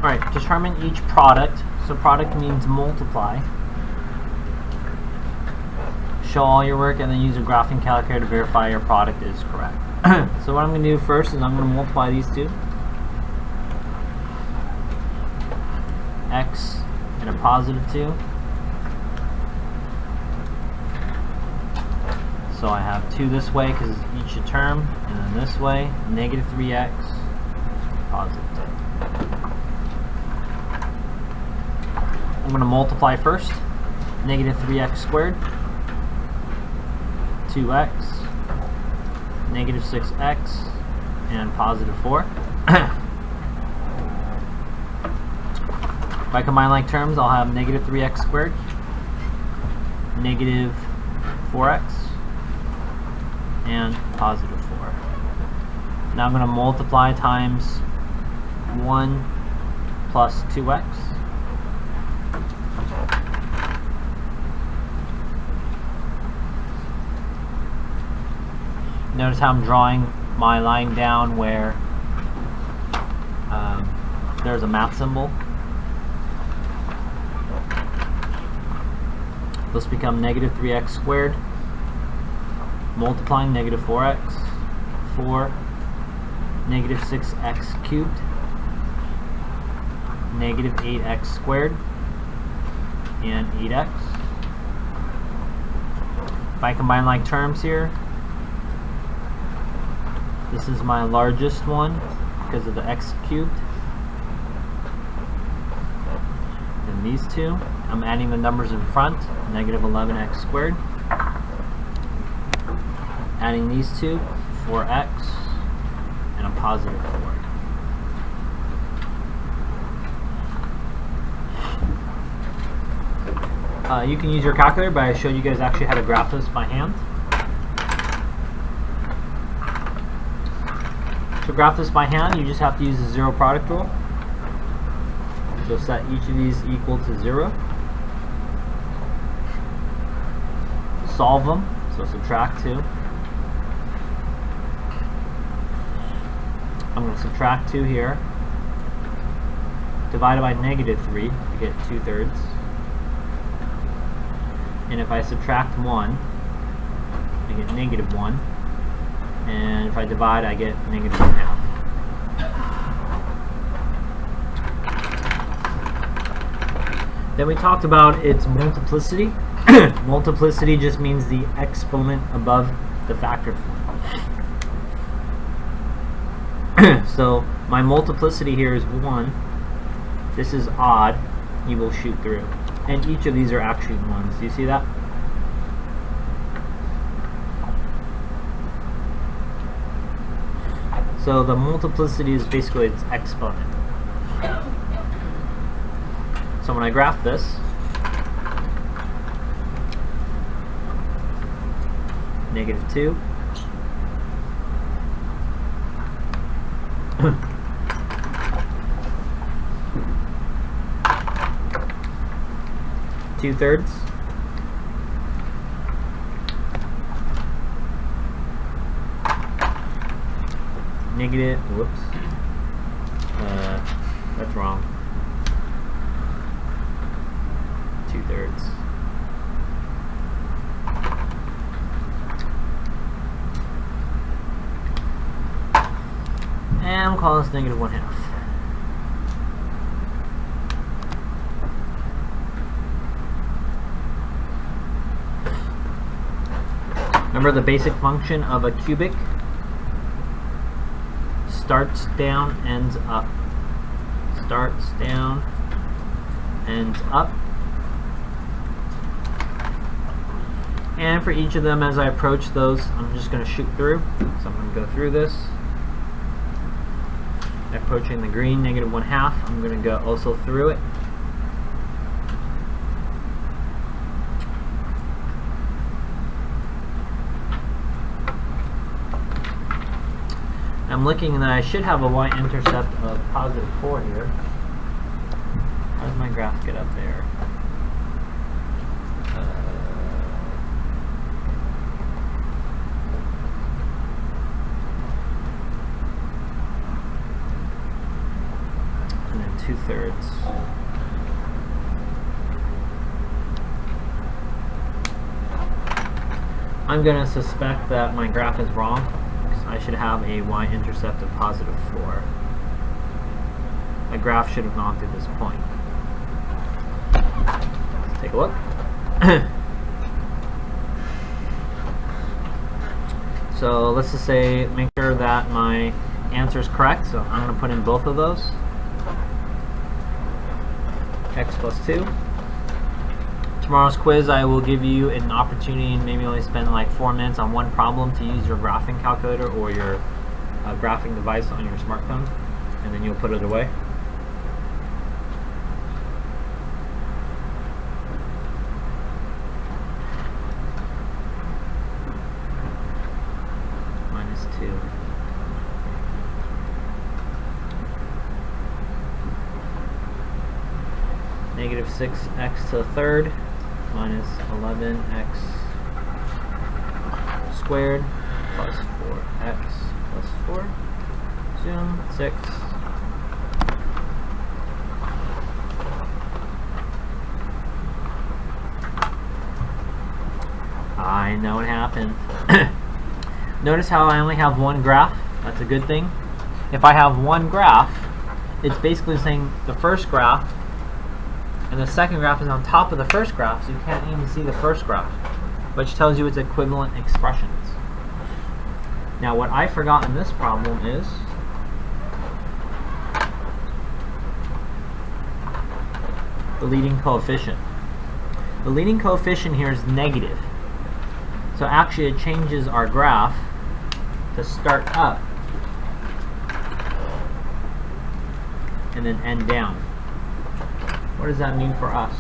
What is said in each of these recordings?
Alright, determine each product. So product means multiply. Show all your work and then use a graphing calculator to verify your product is correct. So what I'm going to do first is I'm going to multiply these two. X and a positive 2. So I have 2 this way because it's each a term, and then this way, negative 3x, positive 2. I'm going to multiply first. Negative 3x squared, 2x, negative 6x, and positive 4. If I combine like terms, I'll have negative 3x squared, negative 4x, and positive 4. Now I'm going to multiply times 1 plus 2x. Notice how I'm drawing my line down where there's a math symbol. This become negative 3x squared, multiplying negative 4x, 4, negative 6x cubed, negative 8x squared, and 8x. If I combine like terms here, this is my largest one because of the x cubed. And these two, I'm adding the numbers in front, negative 11x squared. Adding these two, 4x, and a positive 4. You can use your calculator, but I showed you guys actually how to graph this by hand. To graph this by hand, you just have to use the zero product rule. So set each of these equal to 0. Solve them, so subtract 2. I'm going to subtract 2 here. Divided by negative 3 to get 2/3. And if I subtract 1, I get negative 1. And if I divide, I get negative 1/2. Then we talked about its multiplicity. Multiplicity just means the exponent above the factor. So my multiplicity here is 1. This is odd. You will shoot through. And each of these are actually 1s. Do you see that? So the multiplicity is basically its exponent. So when I graph this, negative 2, two-thirds, negative, whoops, that's wrong, 2/3. And we'll call this negative 1/2. Remember the basic function of a cubic? Starts down, ends up. Starts down, ends up. And for each of them, as I approach those, I'm just going to shoot through. So I'm going to go through this. Approaching the green, negative 1/2. I'm going to go also through it. I'm looking that I should have a y-intercept of positive 4 here. How does my graph get up there? And then 2/3. I'm going to suspect that my graph is wrong, because I should have a y-intercept of +4. My graph should have gone through this point. Let's take a look. So let's just say, make sure that my answer is correct. So I'm going to put in both of those. X + 2. Tomorrow's quiz, I will give you an opportunity and maybe only spend like 4 minutes on one problem to use your graphing calculator or your graphing device on your smartphone, and then you'll put it away. -2. -6x to the third minus 11x squared plus 4x plus 4. Zoom 6. I know what happened. Notice how I only have one graph. That's a good thing. If I have one graph, it's basically saying the first graph and the second graph is on top of the first graph, so you can't even see the first graph, which tells you it's equivalent expressions. Now what I forgot in this problem is the leading coefficient. The leading coefficient here is negative. So actually it changes our graph to start up and then end down. What does that mean for us?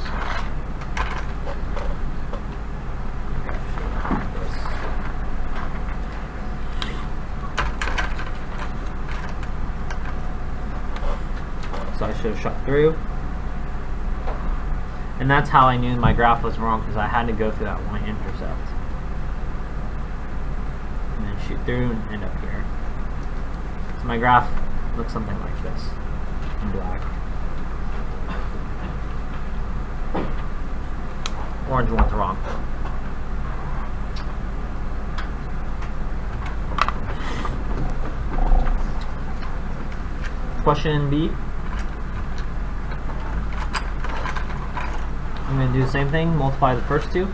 So I should have shot through. And that's how I knew my graph was wrong, because I had to go through that y-intercept. And then shoot through and end up here. So my graph looks something like this in black. Orange one's wrong. Question B. I'm going to do the same thing, multiply the first two.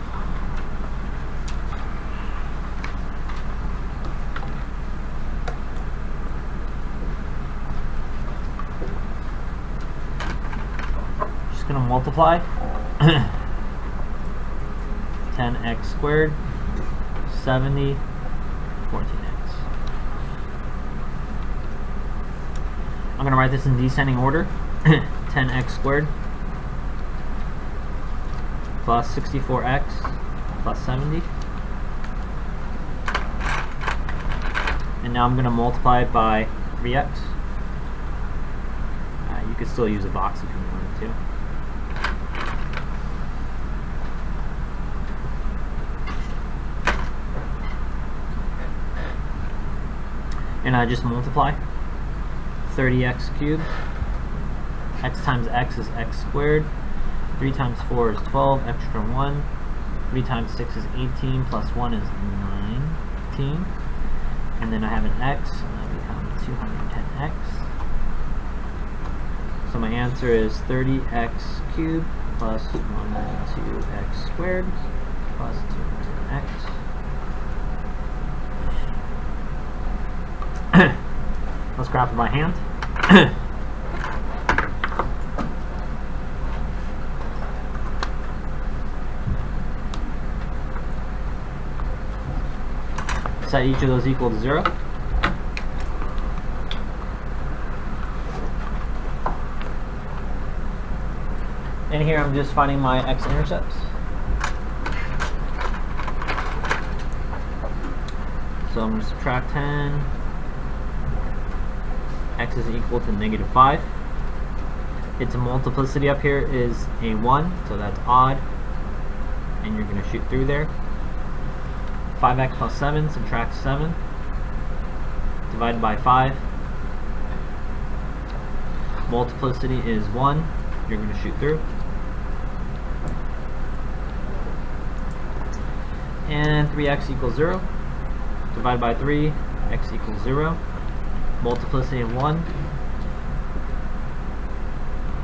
Just going to multiply. 10x squared, 70, 14x. I'm going to write this in descending order. 10x squared plus 64x plus 70. And now I'm going to multiply it by 3x. You could still use a box if you wanted to. And I just multiply 30x cubed. X times x is x squared. 3 times 4 is 12, extra 1. 3 times 6 is 18, plus 1 is 19. And then I have an x, and that becomes 210x. So my answer is 30x cubed plus 192x squared plus 210x. Let's graph it by hand. Set each of those equal to 0. And here I'm just finding my x-intercepts. So I'm going to subtract 10. X is equal to -5. Its multiplicity up here is a 1, so that's odd. And you're going to shoot through there. 5x plus 7, subtract 7. Divided by 5. multiplicity is 1, you're going to shoot through. And 3x equals 0. Divide by 3, x equals 0. Multiplicity of 1.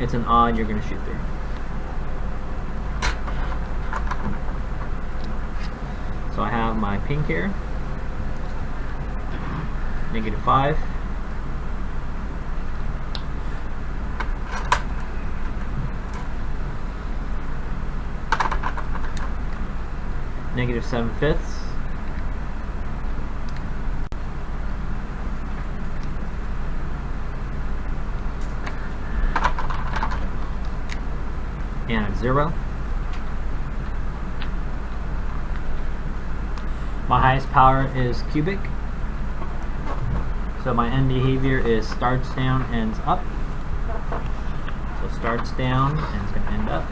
It's an odd, you're going to shoot through. So I have my pink here. -5. -7/5. And a 0. My highest power is cubic. So my end behavior is starts down, ends up. So starts down and it's going to end up.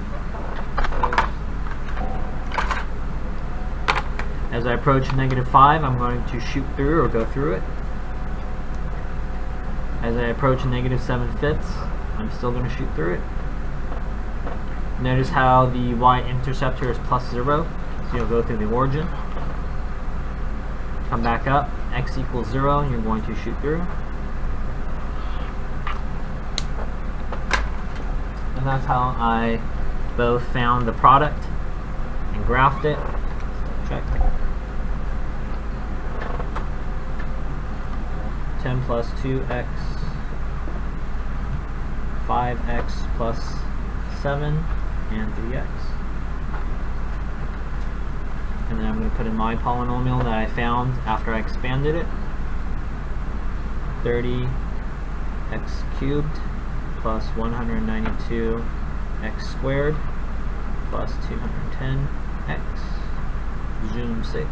As I approach -5, I'm going to shoot through or go through it. As I approach -7/5, I'm still going to shoot through it. Notice how the y-intercept here is +0, so you'll go through the origin. Come back up, x equals 0, and you're going to shoot through. And that's how I both found the product and graphed it. Check. 10 plus 2x, 5x plus 7, and 3x. And then I'm going to put in my polynomial that I found after I expanded it. 30x cubed plus 192x squared plus 210x. Zoom 6.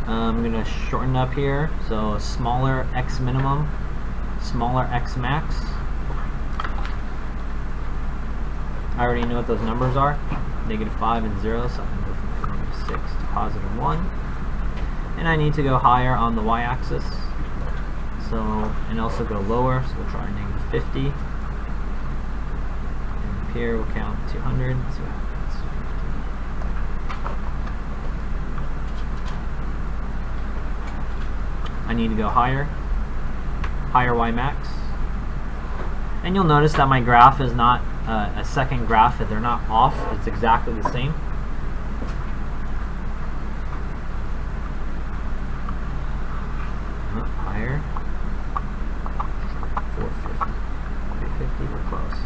I'm going to shorten up here, so a smaller x minimum, smaller x max. I already know what those numbers are, -5 and 0, so I'm going to go from -6 to +1. And I need to go higher on the y-axis, so, and also go lower, so we'll try -50. And up here we'll count 200, see what happens. I need to go higher y max. And you'll notice that my graph is not a second graph, they're not off, it's exactly the same. Higher. 450. 350, we're close.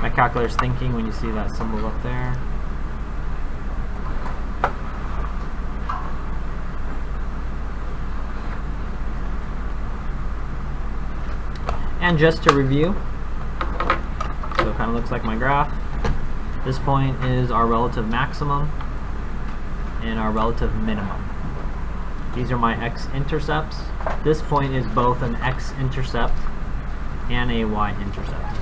My calculator's thinking when you see that symbol up there. And just to review, so it kind of looks like my graph. This point is our relative maximum and our relative minimum. These are my x-intercepts. This point is both an x-intercept and a y-intercept.